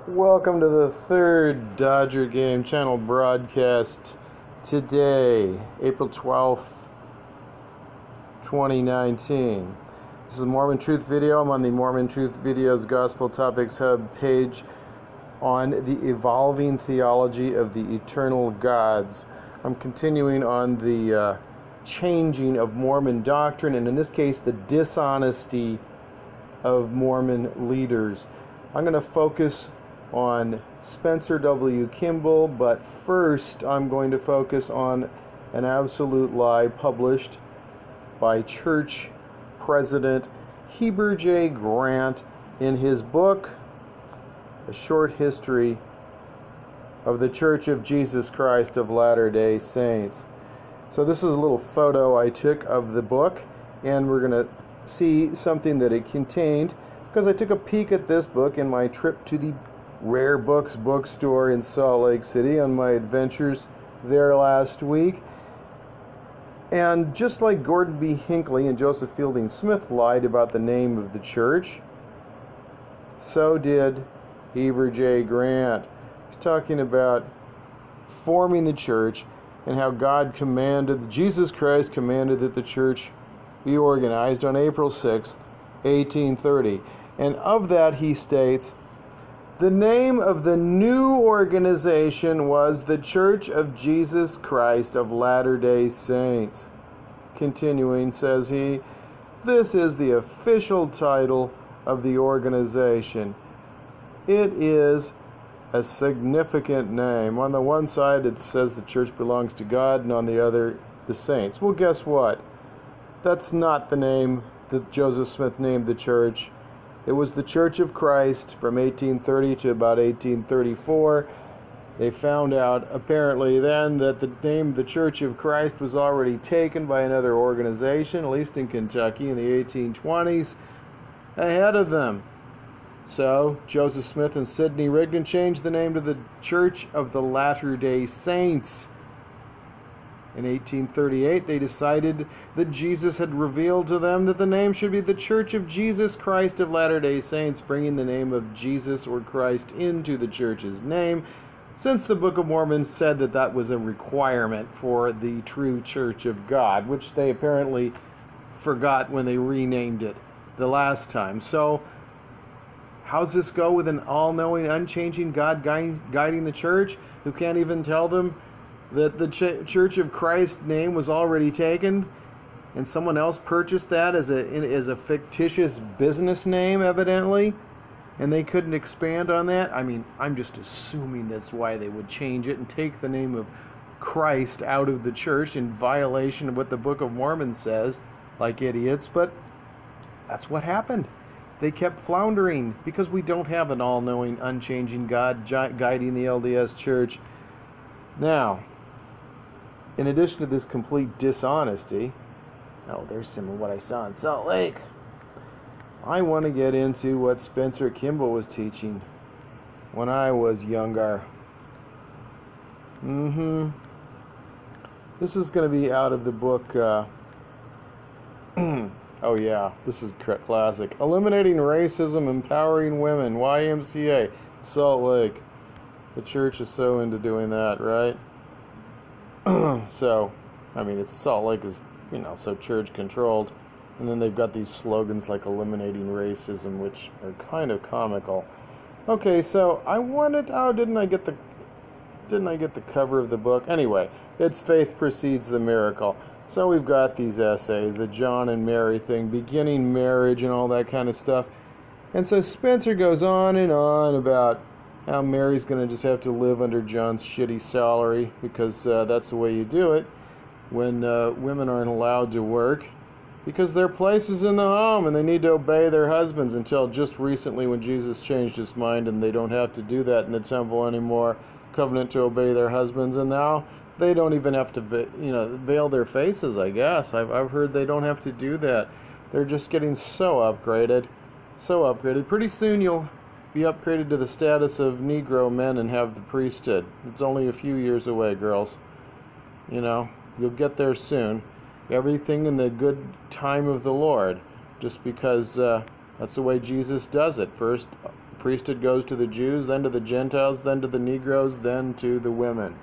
Welcome to the third Dodger Game Channel broadcast today, April 12th, 2019. This is a Mormon Truth video. I'm on the Mormon Truth Videos Gospel Topics Hub page on the evolving theology of the eternal gods. I'm continuing on the changing of Mormon doctrine, and in this case, the dishonesty of Mormon leaders. I'm going to focus on Spencer W Kimball, but first I'm going to focus on an absolute lie published by Church President Heber J Grant in his book, A Short History of the Church of Jesus Christ of Latter-day Saints. So this is a little photo I took of the book, and we're going to see something that it contained, because I took a peek at this book in my trip to the Rare Books Bookstore in Salt Lake City on my adventures there last week. And just like Gordon B. Hinckley and Joseph Fielding Smith lied about the name of the church, so did Heber J. Grant. He's talking about forming the church and how God commanded, Jesus Christ commanded that the church be organized on April 6th, 1830. And of that he states, the name of the new organization was the Church of Jesus Christ of Latter-day Saints. Continuing, says he, this is the official title of the organization. It is a significant name. On the one side it says the church belongs to God, and on the other the saints. Well, guess what? That's not the name that Joseph Smith named the church. It was the Church of Christ from 1830 to about 1834. They found out apparently then that the name the Church of Christ was already taken by another organization, at least in Kentucky in the 1820s, ahead of them. So Joseph Smith and Sidney Rigdon changed the name to the Church of the Latter-day Saints. In 1838, they decided that Jesus had revealed to them that the name should be the Church of Jesus Christ of Latter-day Saints, bringing the name of Jesus or Christ into the church's name, since the Book of Mormon said that that was a requirement for the true Church of God, which they apparently forgot when they renamed it the last time. So, how's this go with an all-knowing, unchanging God guiding the church, who can't even tell them that the Church of Christ name was already taken, and someone else purchased that as a fictitious business name, evidently, and they couldn't expand on that? I mean, I'm just assuming that's why they would change it and take the name of Christ out of the church in violation of what the Book of Mormon says, like idiots, but that's what happened. They kept floundering because we don't have an all-knowing, unchanging God guiding the LDS church. Now, in addition to this complete dishonesty, oh, there's some of what I saw in Salt Lake, I want to get into what Spencer Kimball was teaching when I was younger. This is going to be out of the book, oh yeah, this is classic. Illuminating Racism, Empowering Women, YMCA, Salt Lake. The church is so into doing that, right? So, I mean, it's Salt Lake is, so church controlled, and then they've got these slogans like eliminating racism, which are kind of comical. Okay, so I wanted, didn't I get the cover of the book? Anyway, it's Faith Precedes the Miracle. So we've got these essays, the John and Mary thing, beginning marriage and all that kind of stuff. And so Spencer goes on and on about how Mary's going to just have to live under John's shitty salary, because that's the way you do it when women aren't allowed to work, because their place is in the home and they need to obey their husbands, until just recently when Jesus changed his mind and they don't have to do that in the temple anymore, covenant to obey their husbands, and now they don't even have to veil their faces, I guess. I've heard they don't have to do that. They're just getting so upgraded. Pretty soon you'll be upgraded to the status of Negro men and have the priesthood. It's only a few years away, girls. You'll get there soon. Everything in the good time of the Lord, just because that's the way Jesus does it. First priesthood goes to the Jews, then to the Gentiles, then to the Negroes, then to the women.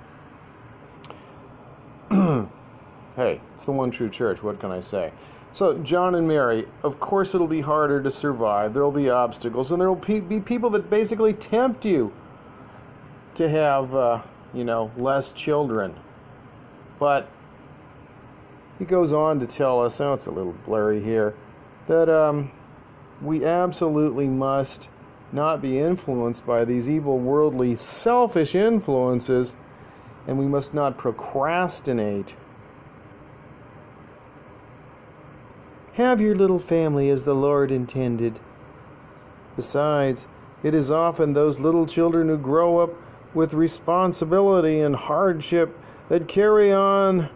Hey, it's the one true church. What can I say? So, John and Mary, of course it'll be harder to survive. There will be obstacles, and there will be people that basically tempt you to have, less children. But he goes on to tell us, oh, it's a little blurry here, that we absolutely must not be influenced by these evil, worldly, selfish influences, and we must not procrastinate. Have your little family as the Lord intended. Besides, it is often those little children who grow up with responsibility and hardship that carry on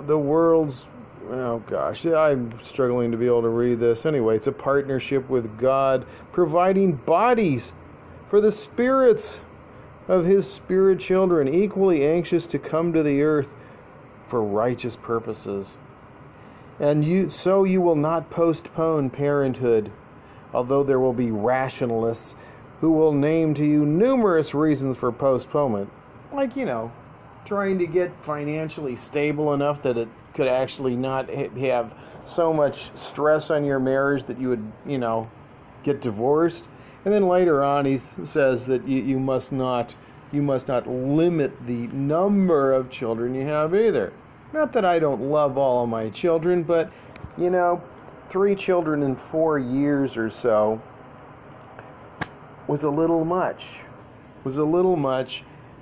the world's... Oh gosh, I'm struggling to be able to read this. Anyway, it's a partnership with God, providing bodies for the spirits of His spirit children, equally anxious to come to the earth for righteous purposes. And you will not postpone parenthood, although there will be rationalists who will name to you numerous reasons for postponement, like, trying to get financially stable enough that it could actually not have so much stress on your marriage that you would, get divorced. And then later on he says that you must not limit the number of children you have either. Not that I don't love all of my children, but 3 children in 4 years or so was a little much.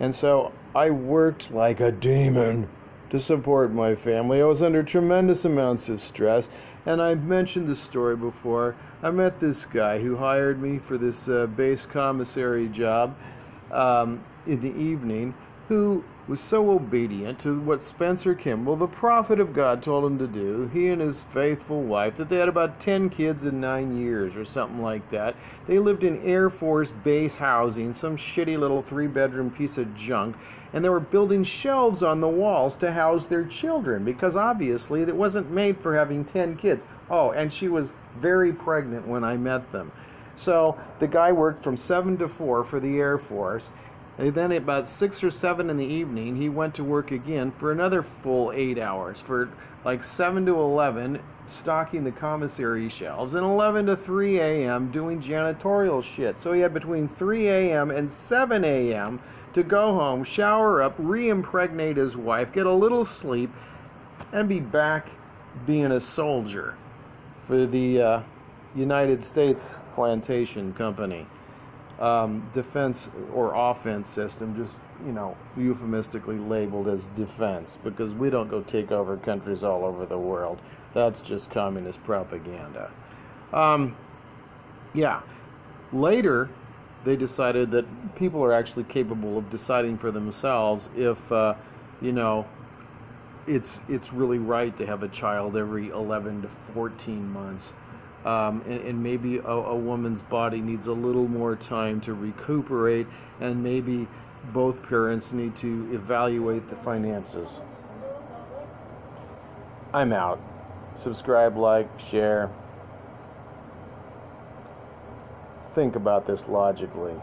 And so I worked like a demon to support my family. I was under tremendous amounts of stress, and I've mentioned this story before. I met this guy who hired me for this base commissary job in the evening, who was so obedient to what Spencer Kimball, the prophet of God, told him to do. He and his faithful wife, that they had about 10 kids in 9 years or something like that. They lived in Air Force base housing, some shitty little 3-bedroom piece of junk, and they were building shelves on the walls to house their children, because obviously it wasn't made for having 10 kids. Oh, and she was very pregnant when I met them. So the guy worked from 7 to 4 for the Air Force. And then at about 6 or 7 in the evening, he went to work again for another full 8 hours, for like 7 to 11, stocking the commissary shelves, and 11 to 3 a.m. doing janitorial shit. So he had between 3 a.m. and 7 a.m. to go home, shower up, re-impregnate his wife, get a little sleep, and be back being a soldier for the United States Plantation Company. Defense or offense system, just, euphemistically labeled as defense, because we don't go take over countries all over the world. That's just communist propaganda. Later, they decided that people are actually capable of deciding for themselves if, it's really right to have a child every 11 to 14 months. And maybe a woman's body needs a little more time to recuperate, and maybe both parents need to evaluate the finances. I'm out. Subscribe, like, share. Think about this logically.